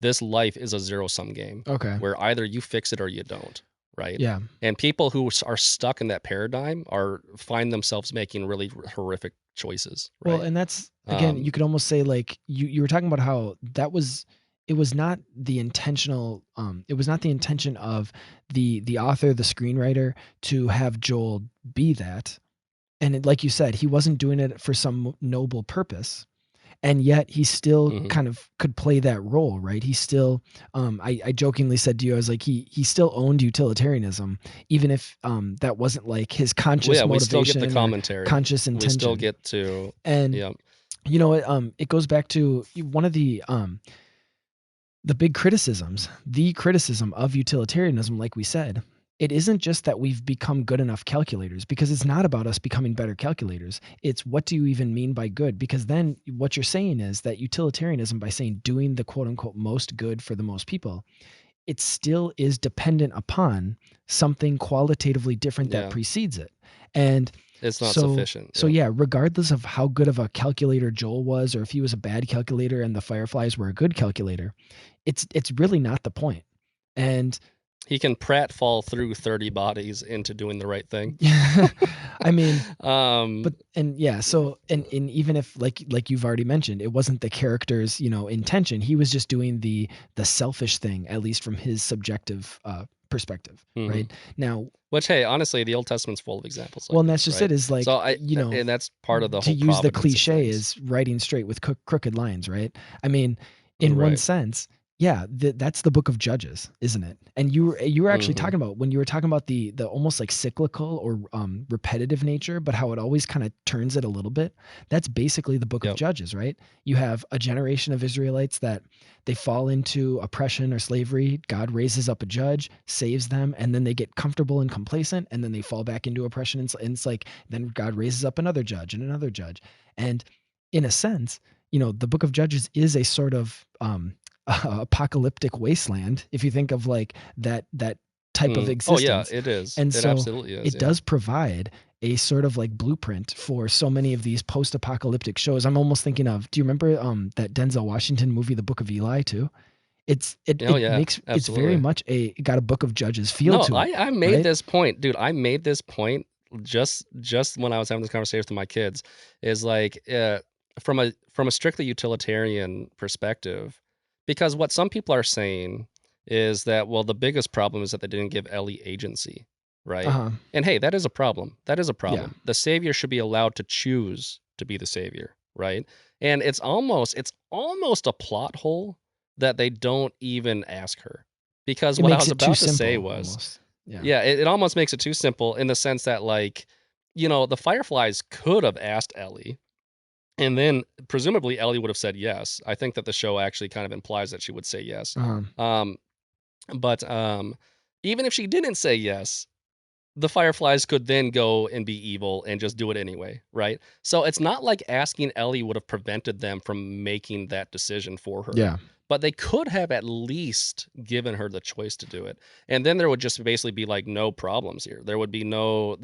this life is a zero sum game. Okay. Where either you fix it or you don't, right? Yeah. And people who are stuck in that paradigm find themselves making really horrific choices, right? Well, and that's again, you could almost say like you were talking about how it was not the intentional it was not the intention of the author, the screenwriter, to have Joel be that. And like you said, he wasn't doing it for some noble purpose. and yet he still Mhm. kind of could play that role, right? He still, I jokingly said to you, I was like, he still owned utilitarianism, even if that wasn't like his Well, conscious yeah, we still get the motivation or commentary. conscious We still intention. get to, And yeah, you know what? It goes back to one of the big criticisms, the criticism of utilitarianism, like we said. It isn't just that we've become good enough calculators, because it's not about us becoming better calculators. It's what do you even mean by good? Because then what you're saying is that utilitarianism, by saying doing the quote unquote most good for the most people, it still is dependent upon something qualitatively different that yeah, precedes it. And it's not so sufficient. so Yeah, yeah, regardless of how good of a calculator Joel was, or if he was a bad calculator and the Fireflies were a good calculator, it's really not the point. And he can pratfall through 30 bodies into doing the right thing. I mean, Um, but and yeah, so and even if like you've already mentioned, it wasn't the character's, intention. He was just doing the selfish thing, at least from his subjective perspective, mhm. right? Now, Which, hey, honestly, the Old Testament's full of examples well, like and that's this, just right? it, is So like, and that's part of the to whole use the providence of cliche, things. is writing straight with crooked lines, right? I mean, in one Right. sense, yeah, that's the book of Judges, isn't it? And you were actually Mhm. talking about, when you were talking about the almost like cyclical or repetitive nature, but how it always kind of turns it a little bit. That's basically the book of Yep. Judges, right? You have a generation of Israelites that they fall into oppression or slavery. God raises up a judge, saves them, and then they get comfortable and complacent, and then they fall back into oppression. And it's like, then God raises up another judge and another judge. And in a sense, the book of Judges is a sort of apocalyptic wasteland, if you think of like that type of Oh, yeah, existence. it is. And It so absolutely is, it yeah. does provide a sort of like blueprint for so many of these post-apocalyptic shows. I'm almost thinking of, do you remember that Denzel Washington movie, The Book of Eli, too? Oh, yeah, It's very absolutely. much it got a Book of Judges feel No, to it, I made right? this point, dude. I made this point just when I was having this conversation with my kids, is like, from a strictly utilitarian perspective, because what some people are saying is that, well, the biggest problem is that they didn't give Ellie agency, right? Uh-huh. And hey, that is a problem. That is a Yeah. problem. The savior should be allowed to choose to be the savior, right? And it's almost a plot hole that they don't even ask her. Because It what I makes was it too about to say simple was, almost. Yeah. yeah, it almost makes it too simple in the sense that, like, the Fireflies could have asked Ellie, and then presumably Ellie would have said yes. I think that the show actually kind of implies that she would say yes. Uh-huh. Um, but even if she didn't say yes, the Fireflies could then go and be evil and just do it anyway, right? So it's not like asking Ellie would have prevented them from making that decision for her. Yeah. But they could have at least given her the choice to do it. And then there would just basically be like no problems here. There would be no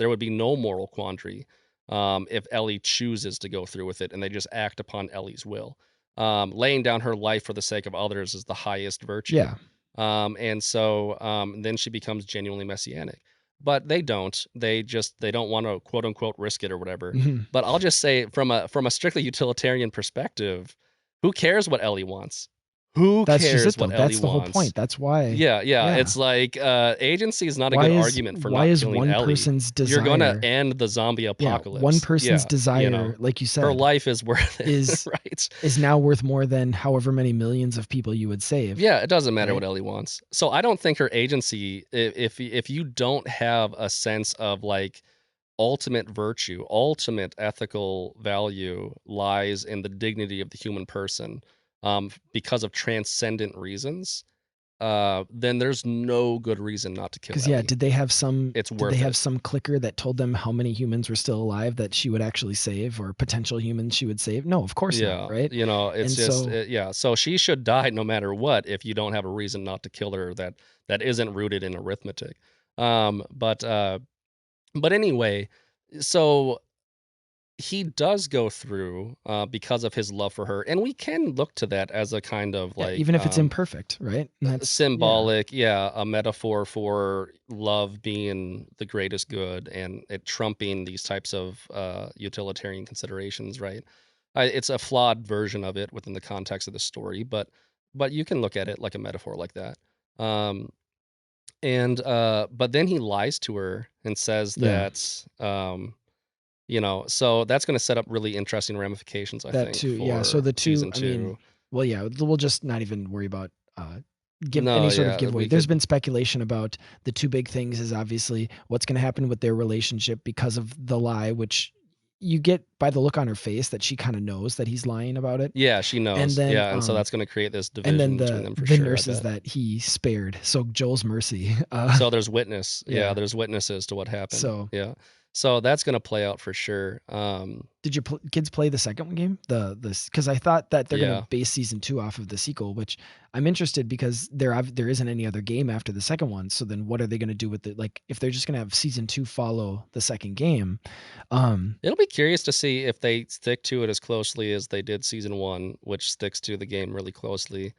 moral quandary if Ellie chooses to go through with it and they just act upon Ellie's will. Laying down her life for the sake of others is the highest virtue. Yeah. And so then she becomes genuinely messianic. But they don't. They don't want to quote unquote risk it or whatever. Mhm. But I'll just say from a strictly utilitarian perspective, who cares what Ellie wants? Who That's just cares it, though. what Ellie That's the whole wants? point. That's why. Yeah, yeah. Yeah. It's like agency is not a good argument for Why not is killing one Ellie. person's You're gonna desire, end the zombie yeah, one apocalypse. person's Yeah, desire, like you her said, life is worth it, is right? is now worth more than however many millions of people you would save, Yeah, it doesn't matter right? what Ellie wants. So I don't think her agency, if you don't have a sense of like ultimate virtue, ultimate ethical value lies in the dignity of the human person, because of transcendent reasons, then there's no good reason not to kill Because yeah, Ellie. did they have It's did they worth have it. some clicker that told them how many humans were still alive that she would actually save, or potential humans she would save? No, of course not, Yeah, right? it's And just, so yeah. So she should die no matter what if you don't have a reason not to kill her that isn't rooted in arithmetic. But anyway, so he does go through because of his love for her, and we can look to that as a kind of yeah, like even if it's imperfect, right? And that's yeah. symbolic, yeah, a metaphor for love being the greatest good and it trumping these types of utilitarian considerations, right? It's a flawed version of it within the context of the story, but you can look at it like a metaphor like that. Um, and but then he lies to her and says Yeah. that You know, so that's going to set up really interesting ramifications, I That think, too, yeah. So for the two, season I mean, 2. well, yeah, we'll just not even worry about give No, any sort of yeah, giveaway. we There's could. been speculation about the two big things is obviously what's going to happen with their relationship because of the lie, which you get by the look on her face that she kind of knows that he's lying about it. Yeah, she And knows. then Yeah, and so that's going to create this and then division between them for the sure, I nurses bet. that he spared. So Joel's mercy. So there's witness. Yeah, Yeah. there's witnesses to what happened. So Yeah. So that's going to play out for sure. did your kids play the second game? Because I thought that they're going Yeah. to base season 2 off of the sequel, which I'm interested because there isn't any other game after the second one. So then what are they going to do with it? Like if they're just going to have season 2 follow the second game, It'll be curious to see if they stick to it as closely as they did season 1, which sticks to the game really closely.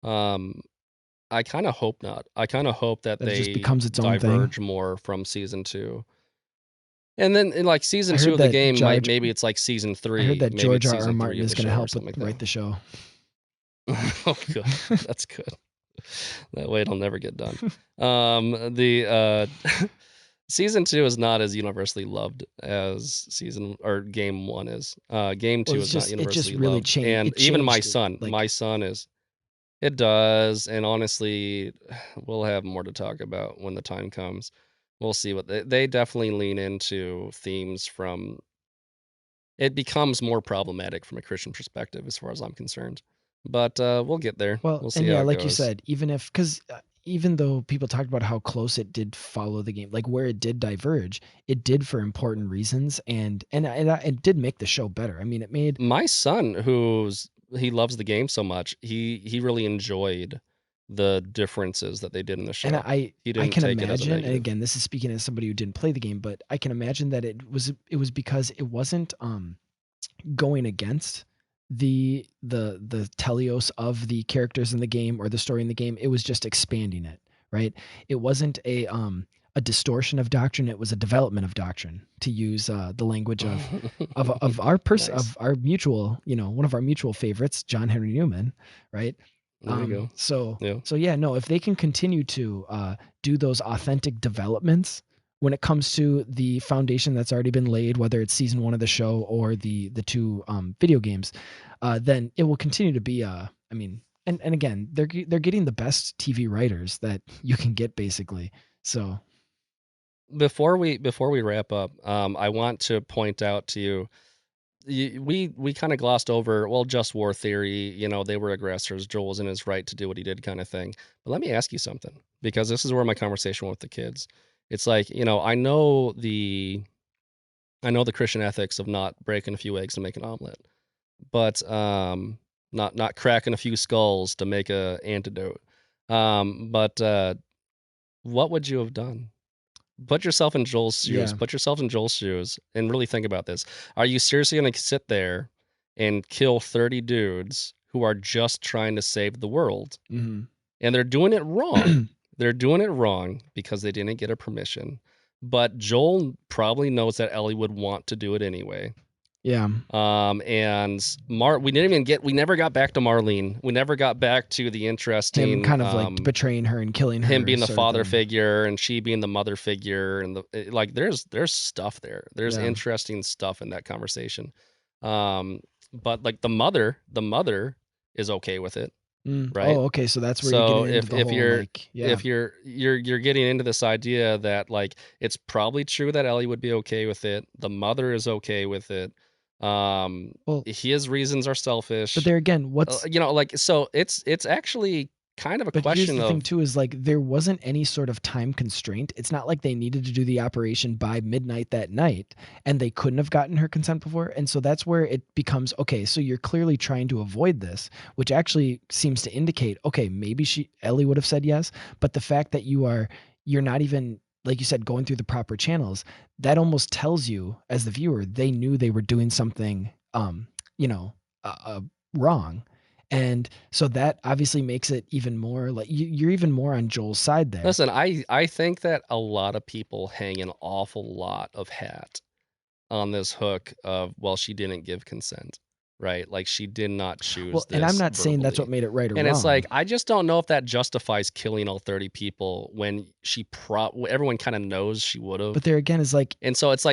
I kind of hope not. I kind of hope that that it just they becomes its own thing. diverge more from season 2. And then in like season I 2 heard of the that game, maybe it's like season 3. I heard that maybe George it's R. R. season 3 Martin of is the going to show or help something like write that. the show. Oh, good. That's good. That way it'll never get done. Season 2 is not as universally loved as game 1 is. Game 2 Well, is not it just universally really loved. changed. And even my son, like is. It does, and honestly, we'll have more to talk about when the time comes. We'll see what they definitely lean into themes from. It becomes more problematic from a Christian perspective, as far as I'm concerned. But we'll get there. Well, We'll see and how yeah, it like you goes. said, even though people talked about how close it did follow the game, like where it did diverge, it did for important reasons, and it did make the show better. I mean, it made My son, he loves the game so much, he really enjoyed the differences that they did in the show. and I He didn't can take it as a imagine, and negative. again, this is speaking as somebody who didn't play the game, but I can imagine that it was because it wasn't going against the teleos of the characters in the game or the story in the game. It was just expanding it, right? It wasn't a distortion of doctrine. It was a development of doctrine, to use the language of our person, Nice. of our mutual, one of our mutual favorites, John Henry Newman, right? There you go. So Yeah. no, if they can continue to do those authentic developments when it comes to the foundation that's already been laid, whether it's season 1 of the show or the two video games, then it will continue to be. I mean, and again, they're getting the best TV writers that you can get, basically. So Before we wrap up, I want to point out to you, we kind of glossed over, well, just war theory, they were aggressors, Joel was in his right to do what he did, kind of thing. But let me ask you something, because this is where my conversation went with the kids. It's like, I know the Christian ethics of not breaking a few eggs to make an omelet, but not cracking a few skulls to make a antidote. But what would you have done? Put yourself in Joel's shoes. Yeah. Put yourself in Joel's shoes and really think about this. Are you seriously going to sit there and kill 30 dudes who are just trying to save the world? Mhm. And they're doing it wrong. They're doing it wrong because they didn't get a permission. But Joel probably knows that Ellie would want to do it anyway. Yeah. And we never got back to Marlene. We never got back to the interesting Him kind of like betraying her and killing her. Him being the sort of father thing. figure and she being the mother figure, and there's stuff there. There's Yeah. interesting stuff in that conversation. But like the mother is okay with it. Right? Oh, okay. So that's where So you're getting into the whole, if you're getting into this idea that like it's probably true that Ellie would be okay with it, the mother is okay with it. His reasons are selfish. But there again, what's so it's actually kind of a but question here's the of thing too, is like there wasn't any sort of time constraint. It's not like they needed to do the operation by midnight that night and they couldn't have gotten her consent before. And so that's where it becomes, okay, so you're clearly trying to avoid this, which actually seems to indicate, okay, maybe Ellie would have said yes, but the fact that you're not even, like you said, going through the proper channels, that almost tells you as the viewer, they knew they were doing something, wrong. And so that obviously makes it even more like you're even more on Joel's side there. Listen, I think that a lot of people hang an awful lot of hat on this hook of, well, she didn't give consent, right? Like she did not choose Well, this. and I'm not saying that's what verbally. made it right or And wrong. it's like, I just don't know if that justifies killing all 30 people when everyone kind of knows she would have. But there again is like, And so it's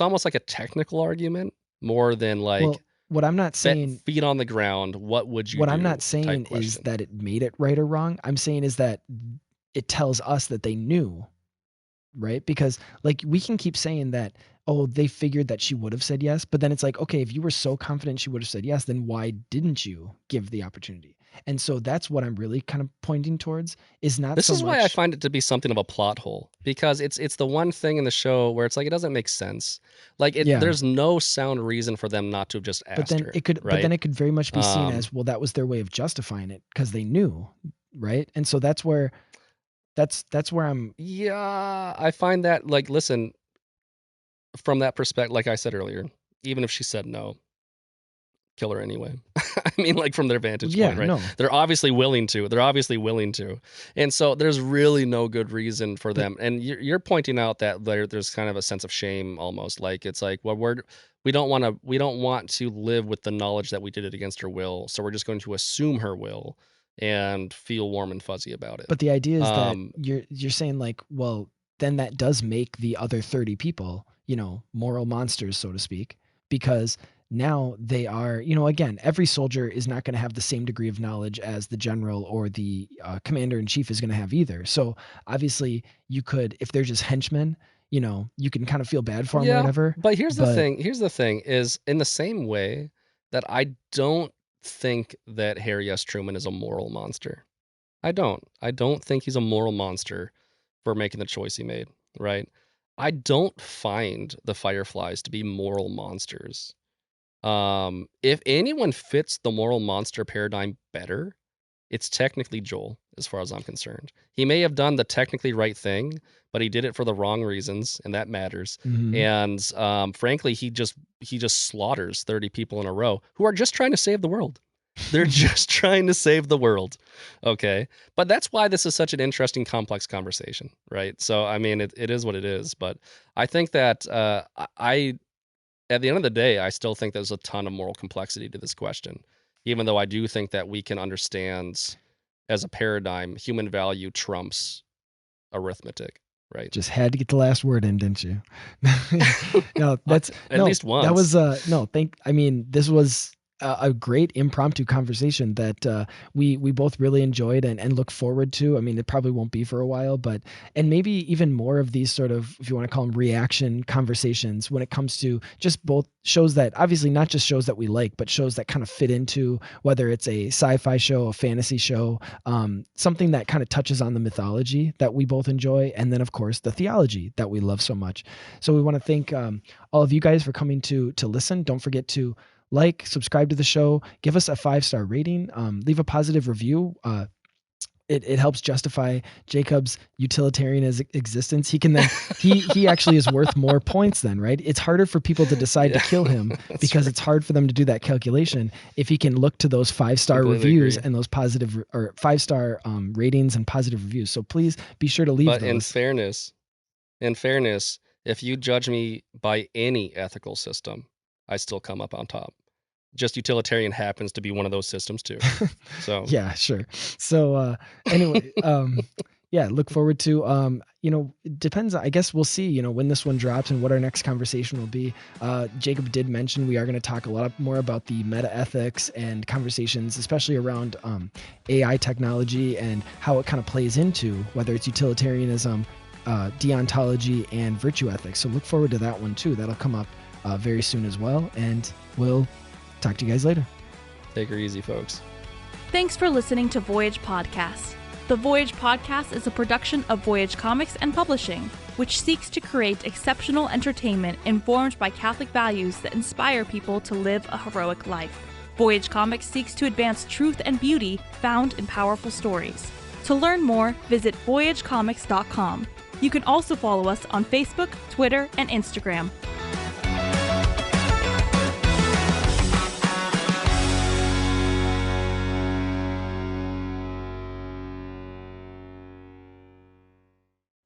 almost like a technical argument more than like well, what I'm not saying, feet on the ground. What would you what do? I'm not type saying is question. that it made it right or wrong. I'm saying is that it tells us that they knew, right? Because like we can keep saying that, oh, they figured that she would have said yes, but then it's like, okay, if you were so confident she would have said yes, then why didn't you give the opportunity? And so that's what I'm really kind of pointing towards, is not This so is much. why I find it to be something of a plot hole, because it's the one thing in the show where it's like it doesn't make sense. Like Yeah. there's no sound reason for them not to have just asked But then her. it could, right? but then it could very much be seen Um, as, well, that was their way of justifying it because they knew, right? And so that's where I'm. Yeah, I find that, like, listen, from that perspective, like I said earlier, even if she said no, kill her anyway. I mean, like from their vantage Yeah, point, right? no. They're obviously willing to. And so there's really no good reason for them. And you're pointing out that there's kind of a sense of shame almost. Like it's like, well, we don't want to live with the knowledge that we did it against her will. So we're just going to assume her will and feel warm and fuzzy about it. But the idea is that you're saying like, well, then that does make the other 30 people, moral monsters, so to speak, because now they are, again, every soldier is not going to have the same degree of knowledge as the general or the commander in chief is going to have either. So obviously you could, if they're just henchmen, you can kind of feel bad for them or whatever. But here's the thing is, in the same way that I don't think that Harry S. Truman is a moral monster. I don't think he's a moral monster for making the choice he made, right? I don't find the Fireflies to be moral monsters. If anyone fits the moral monster paradigm better, it's technically Joel, as far as I'm concerned. He may have done the technically right thing, but he did it for the wrong reasons, and that matters. Mhm. And frankly, he just slaughters 30 people in a row who are just trying to save the world. They're just trying to save the world. Okay. But that's why this is such an interesting, complex conversation, right? So, I mean, it is what it is. But I think that at the end of the day, I still think there's a ton of moral complexity to this question, even though I do think that we can understand as a paradigm, human value trumps arithmetic, right? Just had to get the last word in, didn't you? No, that's At least once. That was this was a great impromptu conversation that we both really enjoyed and look forward to. I mean, it probably won't be for a while, and maybe even more of these sort of, if you want to call them reaction conversations, when it comes to just both shows that obviously not just shows that we like, but shows that kind of fit into, whether it's a sci-fi show, a fantasy show, something that kind of touches on the mythology that we both enjoy, and then of course the theology that we love so much. So we want to thank all of you guys for coming to listen. Don't forget to like, subscribe to the show, give us a 5-star rating, leave a positive review. It helps justify Jacob's utilitarian existence. He can then he actually is worth more points then, right? It's harder for people to decide to kill him because it's hard for them to do that calculation. If he can look to those 5-star reviews and those positive or 5-star ratings and positive reviews. So please be sure to leave those. But in fairness, if you judge me by any ethical system, I still come up on top. Just utilitarian happens to be one of those systems too. So yeah, sure. So anyway, look forward to it depends. I guess we'll see, when this one drops and what our next conversation will be. Jacob did mention we are going to talk a lot more about the meta ethics and conversations, especially around AI technology and how it kind of plays into whether it's utilitarianism, deontology, and virtue ethics. So look forward to that one too. That'll come up very soon as well, and we'll talk to you guys later. Take her easy, folks. Thanks for listening to Voyage Podcast. The Voyage Podcast is a production of Voyage Comics and Publishing, which seeks to create exceptional entertainment informed by Catholic values that inspire people to live a heroic life. Voyage Comics seeks to advance truth and beauty found in powerful stories. To learn more, visit voyagecomics.com. You can also follow us on Facebook, Twitter, and Instagram.